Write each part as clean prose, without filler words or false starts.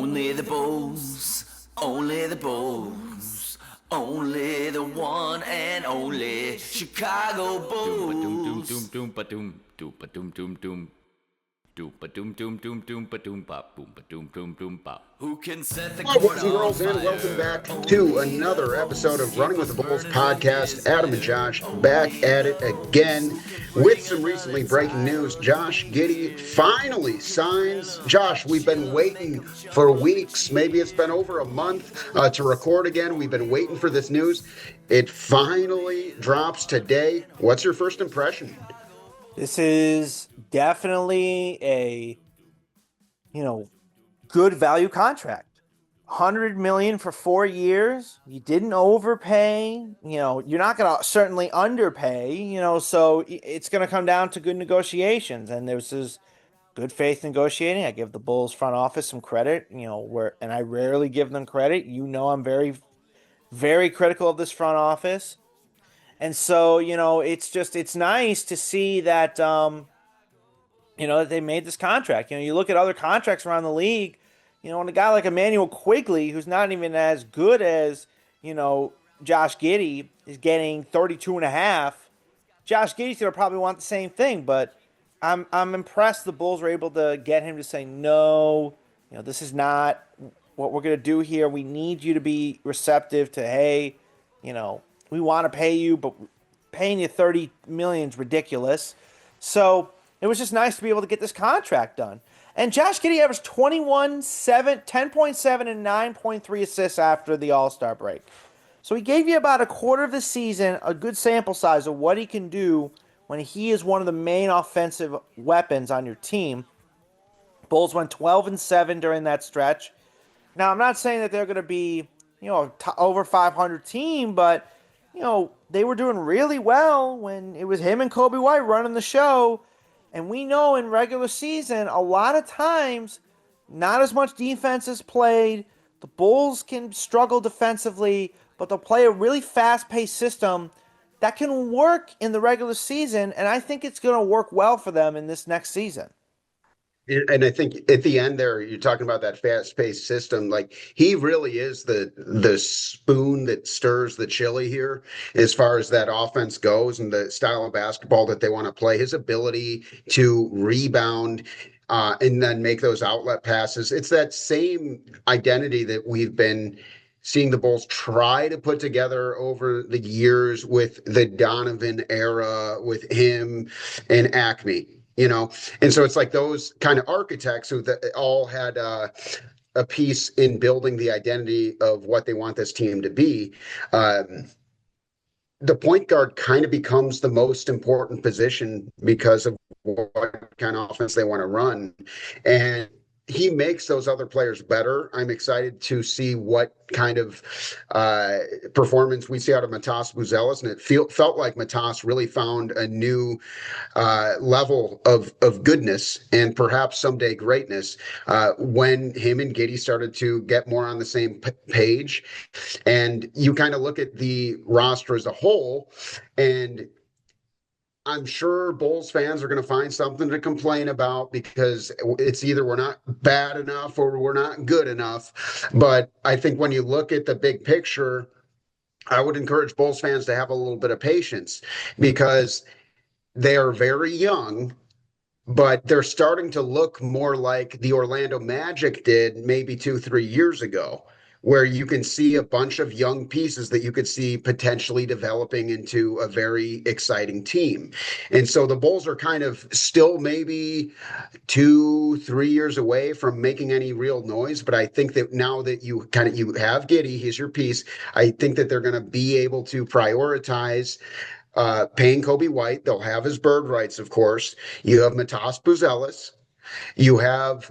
Only the Bulls, only the Bulls, only the one and only Chicago Doom Bulls. doom ba doom doom ba doom doom doom doom ba doom doom doom doom ba doom ba boom ba doom doom doom ba. Who can set the Hello, court boys and on girls, and welcome fire? back to Only the another episode Bulls of Running keep with the us Bulls burning from podcast. Adam and desire. Josh back Only at the it Bulls again can with bring some another recently breaking tire news. of Josh Giddey fear. finally Who can fill signs. a Josh, hot we've been chill and make waiting 'em jump for from a weeks. Maybe it's been over a month to record again. We've been waiting for this news. It finally drops today. What's your first impression? This is definitely a, good value contract. 100 million for 4 years. You didn't overpay. You're not going to certainly underpay, so it's going to come down to good negotiations, and there's this good faith negotiating. I give the Bulls front office some credit, and I rarely give them credit. I'm very very critical of this front office. And so, it's nice to see that that they made this contract. You look at other contracts around the league, when a guy like Emmanuel Quigley, who's not even as good as, you know, Josh Giddey, is getting 32 and a half. Josh Giddey's going to probably want the same thing, but I'm impressed the Bulls were able to get him to say, no, this is not what we're going to do here. We need you to be receptive to, hey, we want to pay you, but paying you 30 million is ridiculous. So it was just nice to be able to get this contract done. And Josh Giddey averaged 21, 7, 10.7, and 9.3 assists after the All-Star break. So he gave you about a quarter of the season, a good sample size of what he can do when he is one of the main offensive weapons on your team. Bulls went 12 and 7 during that stretch. Now, I'm not saying that they're going to be, over 500 team, but they were doing really well when it was him and Kobe White running the show. And we know in regular season, a lot of times, not as much defense is played. The Bulls can struggle defensively, but they'll play a really fast-paced system that can work in the regular season, and I think it's going to work well for them in this next season. And I think at the end there, you're talking about that fast-paced system. Like he really is the spoon that stirs the chili here, as far as that offense goes and the style of basketball that they want to play. His ability to rebound and then make those outlet passes. It's that same identity that we've been seeing the Bulls try to put together over the years with the Donovan era, with him and Acme. And so it's like those kind of architects who all had a piece in building the identity of what they want this team to be. The point guard kind of becomes the most important position because of what kind of offense they want to run. And he makes those other players better. I'm excited to see what kind of performance we see out of Matas Buzelis, and it felt like Matas really found a new level of goodness and perhaps someday greatness when him and Giddey started to get more on the same page. And you kind of look at the roster as a whole, and I'm sure Bulls fans are going to find something to complain about because it's either we're not bad enough or we're not good enough. But I think when you look at the big picture, I would encourage Bulls fans to have a little bit of patience because they are very young, but they're starting to look more like the Orlando Magic did maybe 2, 3 years ago, where you can see a bunch of young pieces that you could see potentially developing into a very exciting team. And so the Bulls are kind of still maybe 2, 3 years away from making any real noise. But I think that now that you have Giddey, he's your piece. I think that they're going to be able to prioritize paying Kobe White. They'll have his bird rights, of course. You have Matas Buzelis. You have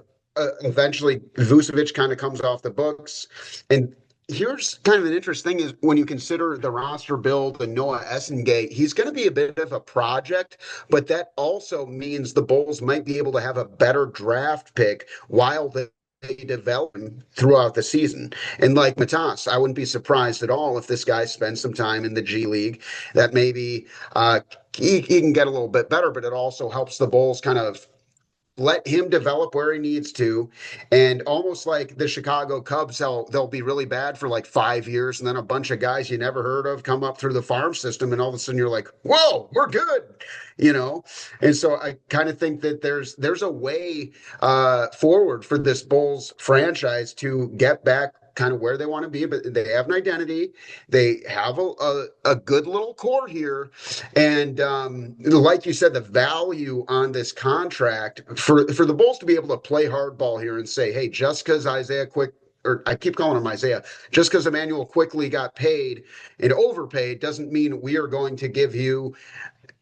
eventually Vucevic kind of comes off the books. And here's kind of an interesting thing is when you consider the roster build and Noah Essengate, he's going to be a bit of a project, but that also means the Bulls might be able to have a better draft pick while they develop him throughout the season. And like Matas, I wouldn't be surprised at all if this guy spends some time in the G League, that maybe he can get a little bit better, but it also helps the Bulls kind of let him develop where he needs to, and almost like the Chicago Cubs, they'll be really bad for like 5 years, and then a bunch of guys you never heard of come up through the farm system, and all of a sudden you're like, whoa, we're good, you know. And so I kind of think that there's a way forward for this Bulls franchise to get back kind of where they want to be, but they have an identity. They have a good little core here. And like you said, the value on this contract for the Bulls to be able to play hardball here and say, hey, just because Isaiah Quick, or I keep calling him Isaiah, just because Emmanuel quickly got paid and overpaid doesn't mean we are going to give you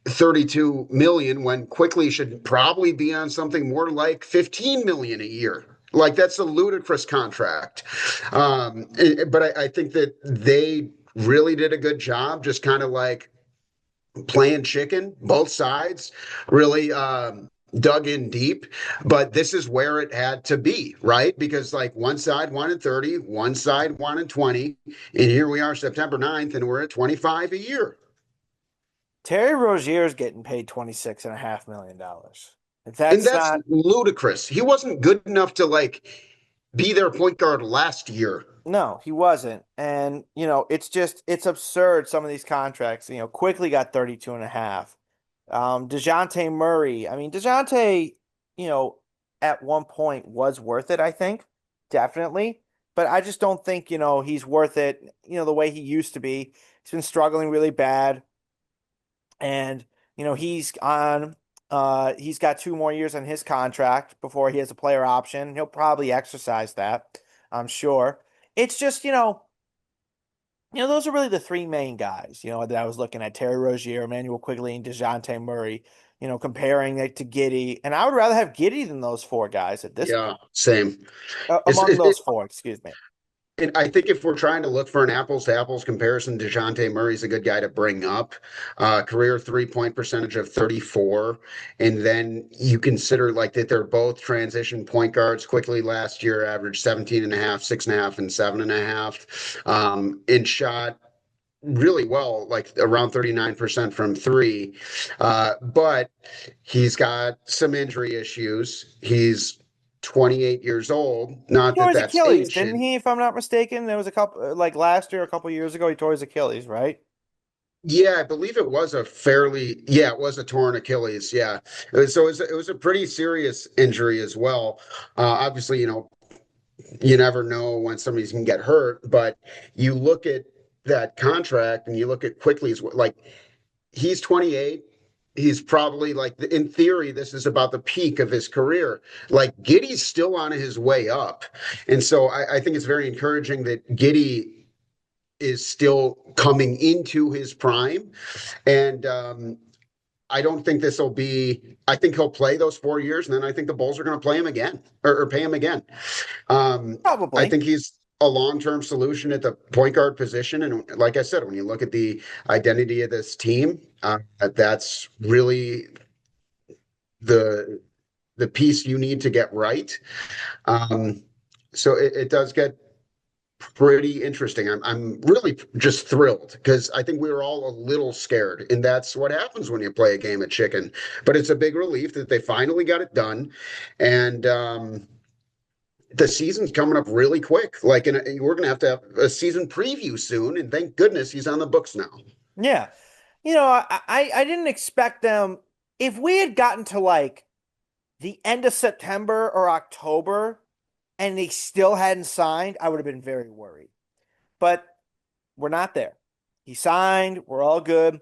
32 million when quickly should probably be on something more like 15 million a year. Like that's a ludicrous contract. But I think that they really did a good job just kind of like playing chicken, both sides really dug in deep. But this is where it had to be, right? Because like one side wanted 30, one side wanted 20. And here we are, September 9th, and we're at 25 a year. Terry Rozier is getting paid $26.5 million. If And that's that's not ludicrous. He wasn't good enough to like be their point guard last year. No, he wasn't. And, it's absurd. Some of these contracts, quickly got 32 and a half. DeJounte Murray. I mean, DeJounte, at one point was worth it, I think. Definitely. But I just don't think, he's worth it, the way he used to be. He's been struggling really bad. And, he's got 2 more years on his contract before he has a player option. He'll probably exercise that, I'm sure. It's just, those are really the three main guys, that I was looking at: Terry Rozier, Emmanuel Quigley, and DeJounte Murray, comparing it to Giddey. And I would rather have Giddey than those four guys at this Yeah, point. same. Among those four, excuse me. And I think if we're trying to look for an apples to apples comparison, DeJounte Murray's a good guy to bring up. Career 3-point percentage of 34. And then you consider like that they're both transition point guards. Quickly last year averaged 17 and a half, 6.5, and 7.5. And shot really well, like around 39% from three. But he's got some injury issues. He's 28 years old. He Not tore that his that's Achilles, didn't ancient. he? If I'm not mistaken, there was a couple, like last year, a couple years ago, he tore his Achilles, right? Yeah, I believe it was it was a torn Achilles. Yeah. So it was a pretty serious injury as well. Obviously, you never know when somebody's going to get hurt, but you look at that contract and you look at quickly as like he's 28. He's probably like in theory, this is about the peak of his career. Like Giddey's still on his way up. And so I think it's very encouraging that Giddey is still coming into his prime. And I don't think this will be, I think he'll play those 4 years, and then I think the Bulls are going to play him again or pay him again. I Probably. think he's a long-term solution at the point guard position. And like I said, when you look at the identity of this team, that's really the the piece you need to get right. Um, so it does get pretty interesting. I'm really just thrilled because I think we were all a little scared, and that's what happens when you play a game of chicken. But it's a big relief that they finally got it done, and the season's coming up really quick. Like, we're gonna have a season preview soon, and thank goodness he's on the books now. Yeah. I didn't expect them. If we had gotten to like the end of September or October and they still hadn't signed, I would have been very worried. But we're not there. He signed. We're all good.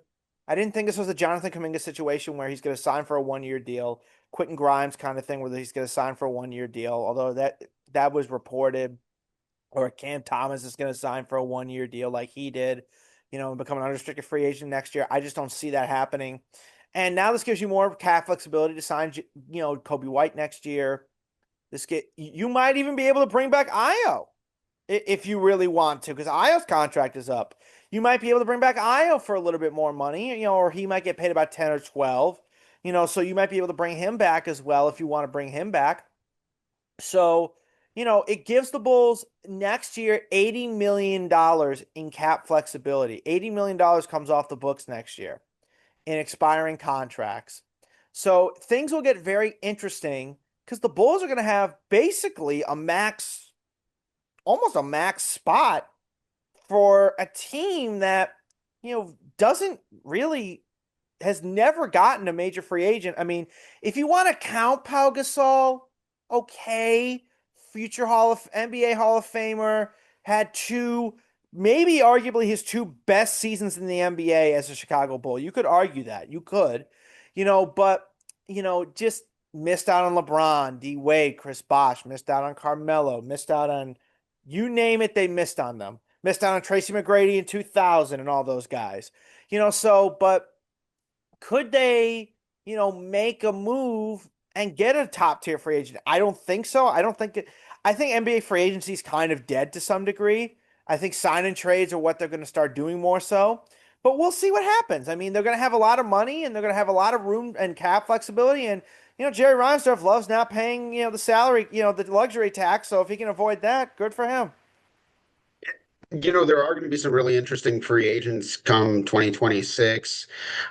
I didn't think this was a Jonathan Kuminga situation where he's going to sign for a 1 year deal. Quentin Grimes kind of thing where he's going to sign for a 1 year deal. Although that was reported, or Cam Thomas is going to sign for a 1 year deal like he did, and become an unrestricted free agent next year. I just don't see that happening. And now this gives you more cap flexibility to sign, Kobe White next year. You might even be able to bring back Io if you really want to, because Io's contract is up. You might be able to bring back Io for a little bit more money, or he might get paid about 10 or 12, so you might be able to bring him back as well if you want to bring him back. So, it gives the Bulls next year $80 million in cap flexibility. $80 million comes off the books next year in expiring contracts. So things will get very interesting because the Bulls are going to have basically almost a max spot for a team that, doesn't really has never gotten a major free agent. I mean, if you want to count Pau Gasol, okay, future NBA Hall of Famer, had two, maybe arguably his two best seasons in the NBA as a Chicago Bull. You could argue that. You could, but just missed out on LeBron, D Wade, Chris Bosh, missed out on Carmelo, missed out on you name it, they missed on them. Missed out on Tracy McGrady in 2000 and all those guys. But could they, make a move and get a top tier free agent? I don't think so. I think NBA free agency is kind of dead to some degree. I think sign and trades are what they're going to start doing more so. But we'll see what happens. I mean, they're going to have a lot of money and they're going to have a lot of room and cap flexibility. And, Jerry Reinsdorf loves now paying, the salary, the luxury tax. So if he can avoid that, good for him. There are going to be some really interesting free agents come 2026.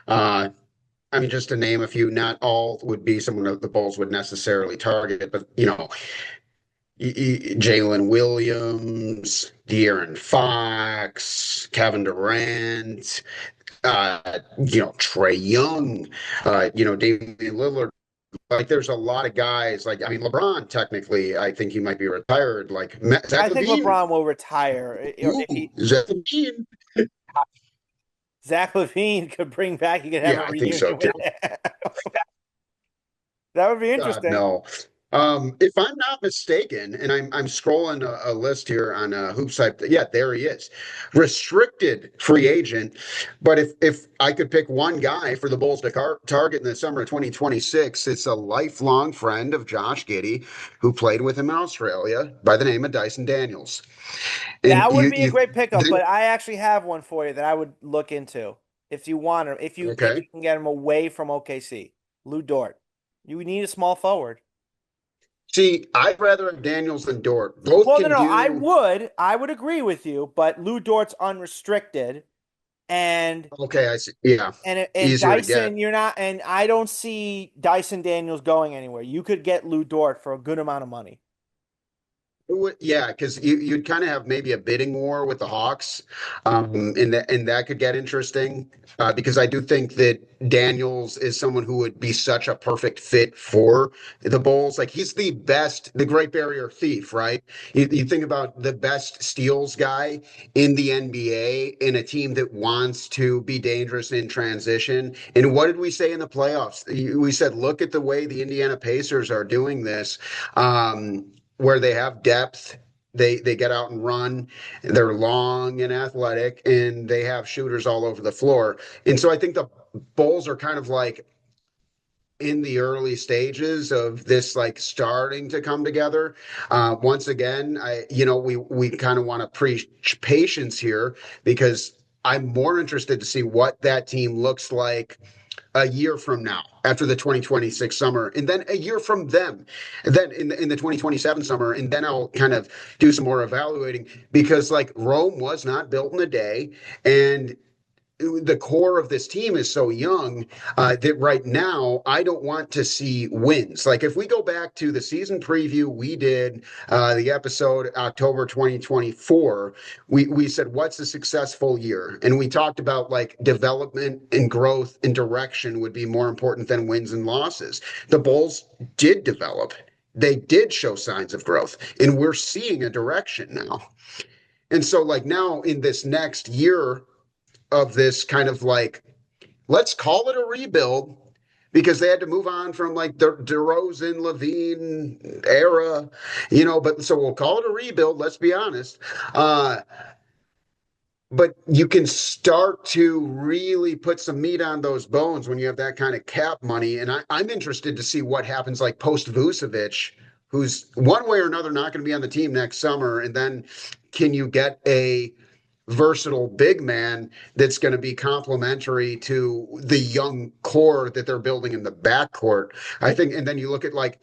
I mean, just to name a few, not all would be someone that the Bulls would necessarily target, but Jalen Williams, De'Aaron Fox, Kevin Durant, Trey Young, Damian Lillard. Like, there's a lot of guys. Like, I mean, LeBron, technically, I think he might be retired. Like, Zach I think LaVine. LeBron will retire. Ooh, Zach LaVine. Zach LaVine could bring back. You could have Yeah, a I think so reunion too. with him. That would be God, interesting. no. If I'm not mistaken, and I'm scrolling a list here on Hoops Hype. Yeah, there he is, restricted free agent. But if I could pick one guy for the Bulls to target in the summer of 2026, it's a lifelong friend of Josh Giddey, who played with him in Australia by the name of Dyson Daniels. And That would be a great pickup, then, but I actually have one for you that I would look into if you want him. If you okay. can get him away from OKC, Lou Dort. You need a small forward. See, I'd rather have Daniels than Dort. Both Well, no, can no, do. I would agree with you, but Lou Dort's unrestricted, and Okay, I see. Yeah, and easier to get. Dyson, you're not, and I don't see Dyson Daniels going anywhere. You could get Lou Dort for a good amount of money. Yeah, because you'd kind of have maybe a bidding war with the Hawks, and that could get interesting. Because I do think that Daniels is someone who would be such a perfect fit for the Bulls. Like, he's the best, the Great Barrier Thief, right? You think about the best steals guy in the NBA in a team that wants to be dangerous in transition. And what did we say in the playoffs? We said, look at the way the Indiana Pacers are doing this. Where they have depth. They get out and run. They're long and athletic, and they have shooters all over the floor. And so I think the Bulls are kind of like in the early stages of this, like, starting to come together. Once again, we kind of want to preach patience here, because I'm more interested to see what that team looks like a year from now, after the 2026 summer, and then a year from them, and then in the 2027 summer, and then I'll kind of do some more evaluating, because, like, Rome was not built in a day, and the core of this team is so young that right now I don't want to see wins. Like, if we go back to the season preview we did, the episode October 2024, we said, what's a successful year? And we talked about, like, development and growth and direction would be more important than wins and losses. The Bulls did develop. They did show signs of growth, and we're seeing a direction now. And so, like, now in this next year of this kind of, like, let's call it a rebuild, because they had to move on from, like, the DeRozan, Levine era, but so we'll call it a rebuild. Let's be honest. But you can start to really put some meat on those bones when you have that kind of cap money. And I'm interested to see what happens, like, post Vucevic, who's one way or another not going to be on the team next summer. And then can you get a versatile big man that's going to be complementary to the young core that they're building in the backcourt? I think, and then you look at, like,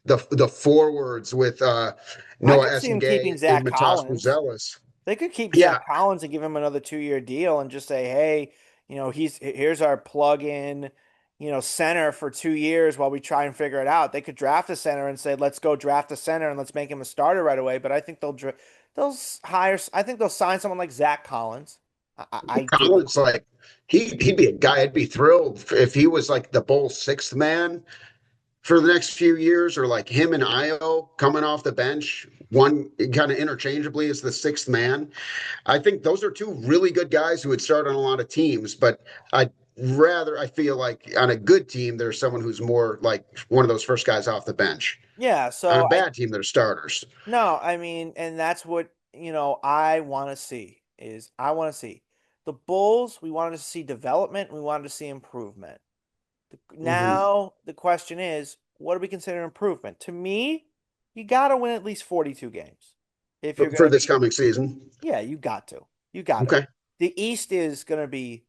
the forwards with I Noah could see him keeping Essengaye and Zach Matas Collins. Buzelis. They could keep Yeah, Zach Collins and give him another 2-year deal and just say, hey, here's our plug-in, center for 2 years while we try and figure it out. They could draft a center and say, let's go draft a center and let's make him a starter right away. But I think they'll hire. I think they'll sign someone like Zach Collins. I do. Collins, like he'd be a guy. I'd be thrilled if he was like the Bulls' sixth man for the next few years, or like him and Io coming off the bench, one kind of interchangeably as the sixth man. I think those are two really good guys who would start on a lot of teams, but I feel like on a good team, there's someone who's more like one of those first guys off the bench. Yeah. On So a bad team, they're starters. no, I mean, and that's what, I want to see is I want to see the Bulls. We wanted to see development. We wanted to see improvement. Mhm. Now the question is, what do we consider improvement? To me, you got to win at least 42 games if you're going For to this be. coming season. Yeah, you got to. You got to. Okay. The East is going to be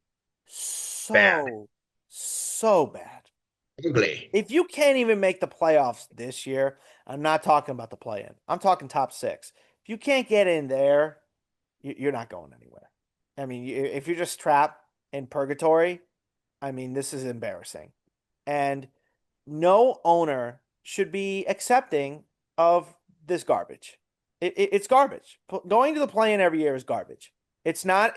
Bad. so bad. Ugly. If you can't even make the playoffs this year, I'm not talking about the play-in. I'm talking top six. If you can't get in there, you're not going anywhere. I mean, if you're just trapped in purgatory, I mean, this is embarrassing. And no owner should be accepting of this garbage. It's garbage. Going to the play-in every year is garbage. It's not,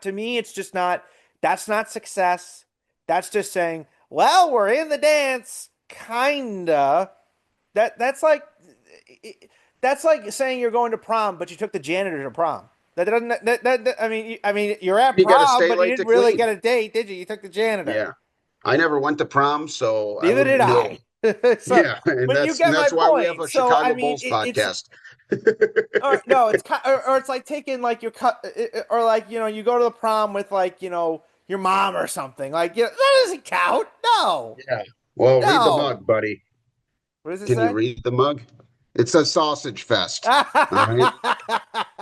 to me, it's just not, that's not success. That's just saying, well, we're in the dance, kinda. That's like that's like saying you're going to prom, but you took the janitor to prom. That doesn't I mean you're at You got to prom, stay but you late didn't to really clean. get a date, did you? You took the janitor. Yeah. I never went to prom, so I Neither did wouldn't know. I. So, Yeah, and but you that's get my why we have point. a So I Chicago mean, Bulls it's podcast. or no, or it's like taking like your cut, or like you go to the prom with like your mom or something. Like that doesn't count. No, Yeah. Well, read the no. mug, buddy. What does it Can you say? read the mug? It says sausage fest. All right.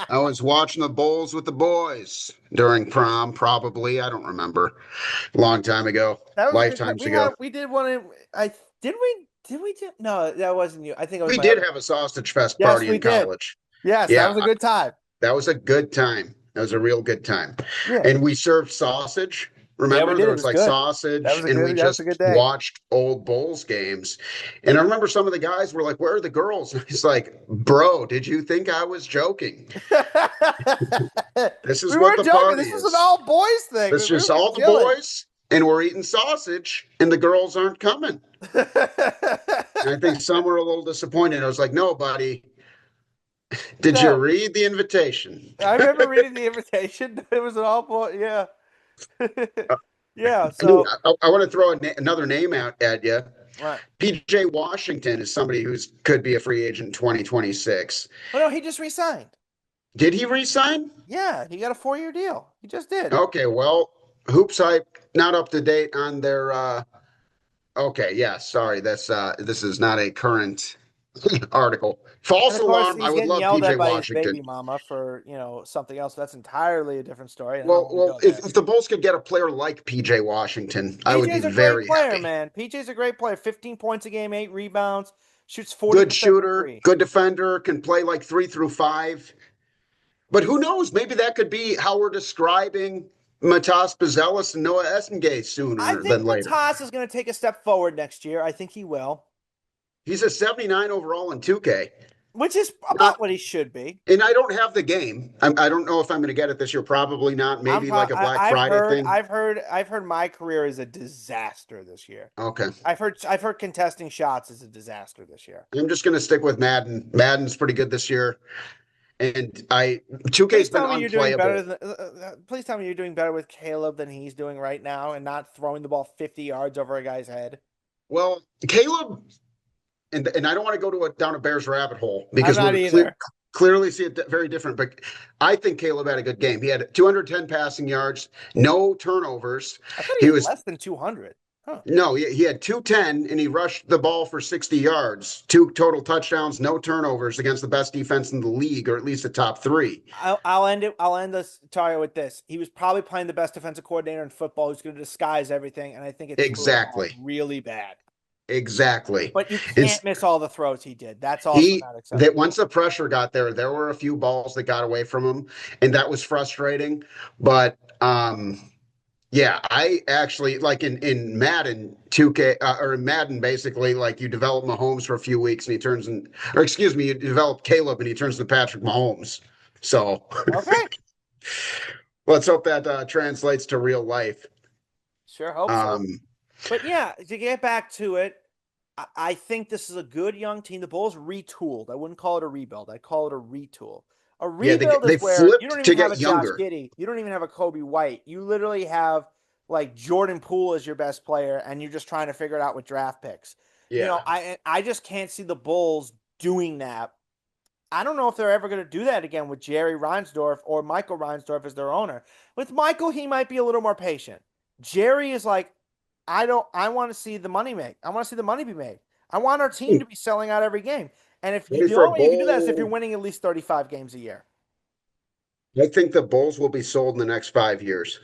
I was watching the Bulls with the boys during prom, probably. I don't remember. A long time ago, That was a good. lifetimes ago. We did one. I did we do no, that wasn't you. I think it was We my did other. have a sausage fest Yes, party we in did. college. Yes, that Yeah, was a good time. that was a good time. That was a real good time. Yeah, And we served sausage. yeah, we Remember, did. there It was was like good. sausage, and we That was a just good day. watched old Bulls games. And I remember some of the guys were like, "Where are the girls?" And he's like, "Bro, did you think I was joking? This is We what weren't the joking. party This was an is. all boys thing. It's We were just all the chilling. boys, and we're eating sausage, and the girls aren't coming." And I think some were a little disappointed. I was like, "No, buddy, did you No, read the invitation?" I remember reading the invitation. It was an all boy. Yeah, yeah. Dude, So, I want to throw another name out at you. right. PJ Washington is somebody who could be a free agent in 2026. Oh no, he just resigned. Did he resign? Yeah, he got a 4-year deal. He just did. Okay, well, Hoops Hype not up to date on their okay, yeah, sorry. This is not a current article. And False of course, alarm. I he's would getting love yelled PJ at by his Washington. baby mama for, something else. That's entirely a different story. And I don't Well, want to well, go there. if the Bulls could get a player like PJ Washington, I would be PJ's a great very player, happy. man. PJ's a great player. 15 points a game, 8 rebounds, shoots Good 40% from shooter, three. good defender, can play like 3 through 5. But who knows? Maybe that could be how we're describing Matas Bazelis and Noah Essengate I sooner than think later. Matas is going to take a step forward next year. I think he will, He's a 79 overall in 2K. which is Now, about what he should be. and I don't have the game. I don't know if I'm going to get it this year. Probably not. Maybe like a Black Friday thing. I've heard my career is a disaster this year. Okay. I've heard contesting shots is a disaster this year. I'm just going to stick with Madden. Madden's pretty good this year. And 2K's Please been tell me you're doing better unplayable. please tell me you're doing better with Caleb than he's doing right now and not throwing the ball 50 yards over a guy's head. Well, Caleb, and I don't want to go down a Bears rabbit hole I'm because not we'll either. clearly see it very different. But I think Caleb had a good game. He had 210 passing yards, no turnovers. I thought he He had was less than 200. Huh. No, he had 210 and he rushed the ball for 60 yards, 2 total touchdowns, no turnovers against the best defense in the league, or at least the top 3. I'll end this Tario with this. He was probably playing the best defensive coordinator in football who's going to disguise everything, and I think it's Exactly. really bad. Exactly. But you It's can't miss all the throws he did. That's also he not that acceptable. once the pressure got there were a few balls that got away from him, and that was frustrating. But Yeah, I actually like in Madden 2K or in Madden basically like you develop Mahomes for a few weeks and he turns in or excuse me, you develop Caleb and he turns to Patrick Mahomes. So Okay, let's hope that translates to real life. sure hope so. Um, But yeah, to get back to it, I think this is a good young team. The Bulls retooled. I wouldn't call it a rebuild. I call it a retool. A yeah, rebuild they is where you don't flipped even to have get a Josh younger. Giddey. You don't even have a Kobe White. You literally have like Jordan Poole as your best player, and you're just trying to figure it out with draft picks. Yeah. I just can't see the Bulls doing that. I don't know if they're ever going to do that again with Jerry Reinsdorf or Michael Reinsdorf as their owner. With Michael, he might be a little more patient. Jerry is like, I want to see the money make. I want to see the money be made. I want our team to be selling out every game. And if you, Ready the for a only way you can do that is if you're bowl? winning at least 35 games a year. I think the Bulls will be sold in the next 5 years.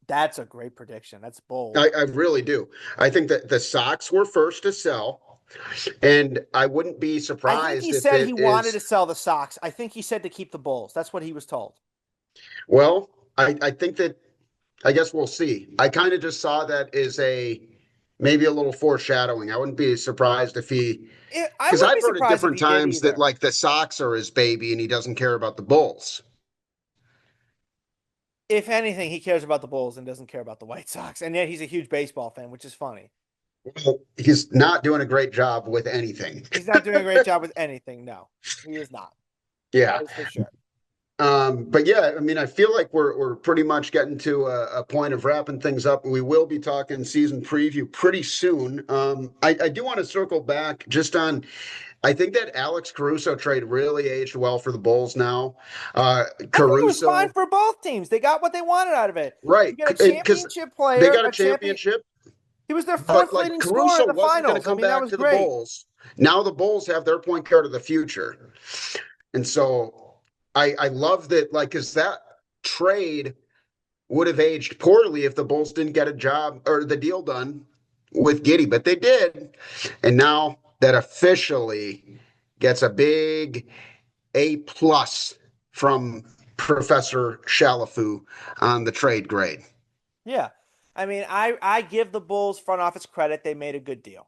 That's a great prediction. That's bold. I really do. I think that the Sox were first to sell, and I wouldn't be I think he surprised if said he it wanted is. to sell the Sox. I think he said to keep the Bulls. That's what he was told. Well, I think that I guess we'll see. I kind of just saw that as a maybe a little foreshadowing. I wouldn't be surprised if he, I because wouldn't I've be heard at surprised if different he did times that either. like the Sox are his baby and he doesn't care about the Bulls. If anything, he cares about the Bulls and doesn't care about the White Sox. And yet he's a huge baseball fan, which is funny. Well, he's not doing a great job with anything. He's not doing a great job with anything. No, he is not. Yeah. That is for sure. But yeah, I mean, I feel like we're pretty much getting to a point of wrapping things up. We will be talking season preview pretty soon. I do want to circle back just on. I think that Alex Caruso trade really aged well for the Bulls now. I think it was fine Caruso, for both teams. They got what they wanted out of it. right? You get a Because championship they player, got a a champion. championship, He was their but fourth like leading scorer in Caruso the wasn't going to finals. I come mean, that back was to the great. Bulls. Now the Bulls have their point guard of the future. And so I love that, like, because that trade would have aged poorly if the Bulls didn't get a job or the deal done with Giddey, but they did. And now that officially gets a big A+ from Professor Shalafu on the trade grade. Yeah. I mean, I give the Bulls front office credit. They made a good deal.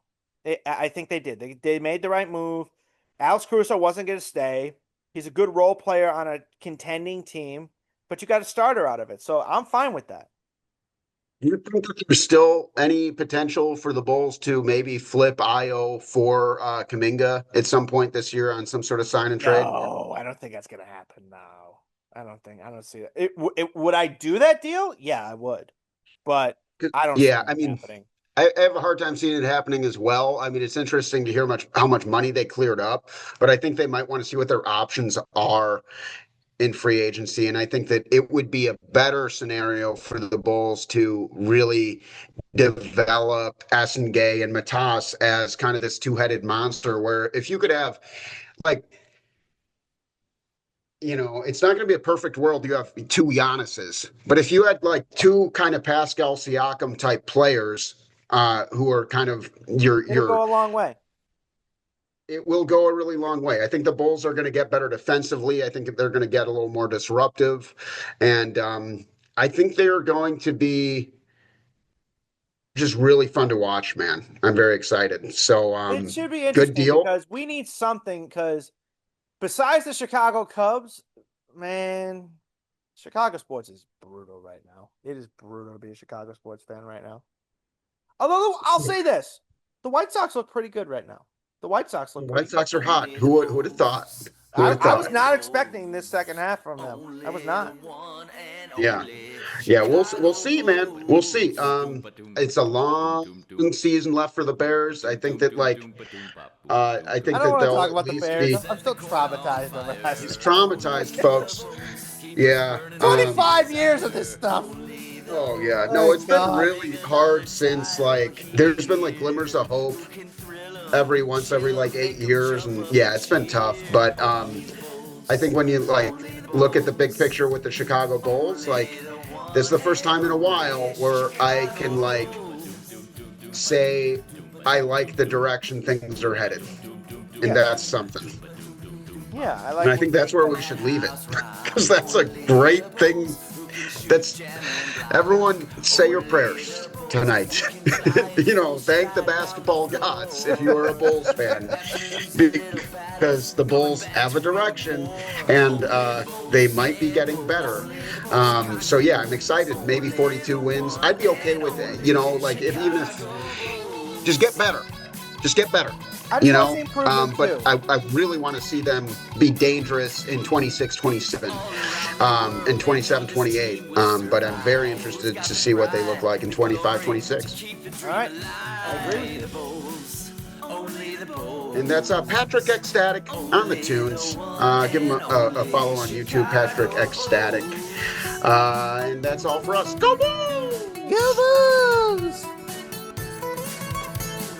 I think they did. They made the right move. Alex Caruso wasn't going to stay. He's a good role player on a contending team, but you got a starter out of it. So I'm fine with that. Do you think that there's still any potential for the Bulls to maybe flip Io for Kuminga at some point this year on some sort of sign and trade? No, I don't think that's going to happen. No, I don't see that. Would I do that deal? Yeah, I would, but 'Cause- I don't see Yeah, I that mean, happening. I have a hard time seeing it happening as well. I mean, it's interesting to hear how much money they cleared up, but I think they might want to see what their options are in free agency. And I think that it would be a better scenario for the Bulls to really develop Gay and Matas as kind of this two-headed monster. Where if you could have like, it's not going to be a perfect world. You have two Giannis's, but if you had like two kind of Pascal Siakam type players who are kind of It'll your go a long way. it will go a really long way. I think the Bulls are going to get better defensively. I think they're going to get a little more disruptive, and I think they're going to be just really fun to watch. Man, I'm very excited. So It should be good interesting deal. because we need something. Because besides the Chicago Cubs, man, Chicago sports is brutal right now. It is brutal to be a Chicago sports fan right now. Although I'll say this, the White Sox look pretty good right now. The White Sox look pretty White Sox are hot. Who would have thought? Who would have I was thought? not expecting this second half from them. I was not. Yeah, yeah. We'll see, man. We'll see. It's a long season left for the Bears. I think that I think I don't that want to they'll talk at about the least Bears. be. I'm still traumatized over that. He's traumatized, folks. Yeah. 25 years of this stuff. Oh yeah. Oh, No, it's been God. really hard since there's been like glimmers of hope every 8 years, and yeah, it's been tough. But I think when you look at the big picture with the Chicago Bulls, this is the first time in a while where I can say I like the direction things are headed, and that's something. Yeah, And I think that's where we should leave it because that's a great thing That's everyone say your prayers tonight. Thank the basketball gods if you are a Bulls fan, because the Bulls have a direction and they might be getting better. So yeah, I'm excited. Maybe 42 wins. I'd be okay with it. Even if just get better. Just get better. I just want to see improvement but too. I really want to see them be dangerous in 26, 27, and 27, 28. But I'm very interested to see what they look like in 25, 26. All right, I agree with you. And that's Patrick Ecstatic on the tunes. Give him a follow on YouTube, Patrick Ecstatic. And that's all for us. Go Bulls! Go Bulls!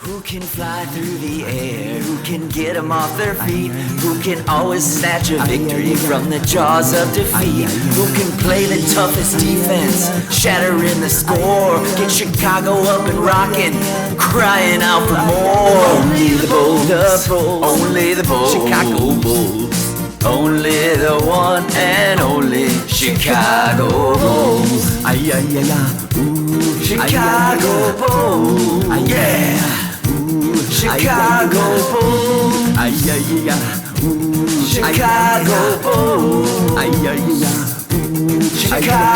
Who can fly through the air? Who can get them off their feet? Who can always snatch a victory from the jaws of defeat? Who can play the toughest defense, shattering the score, get Chicago up and rocking, crying out for more? Only the Bulls, only the Bulls, Chicago Bulls, only the one and only Chicago Bulls. Ay, ay, ay, ay. Ooh, Chicago Bulls, yeah. Chicago Bulls, ay, ay, ay. Chicago Bulls, ay, ay, ay. Chicago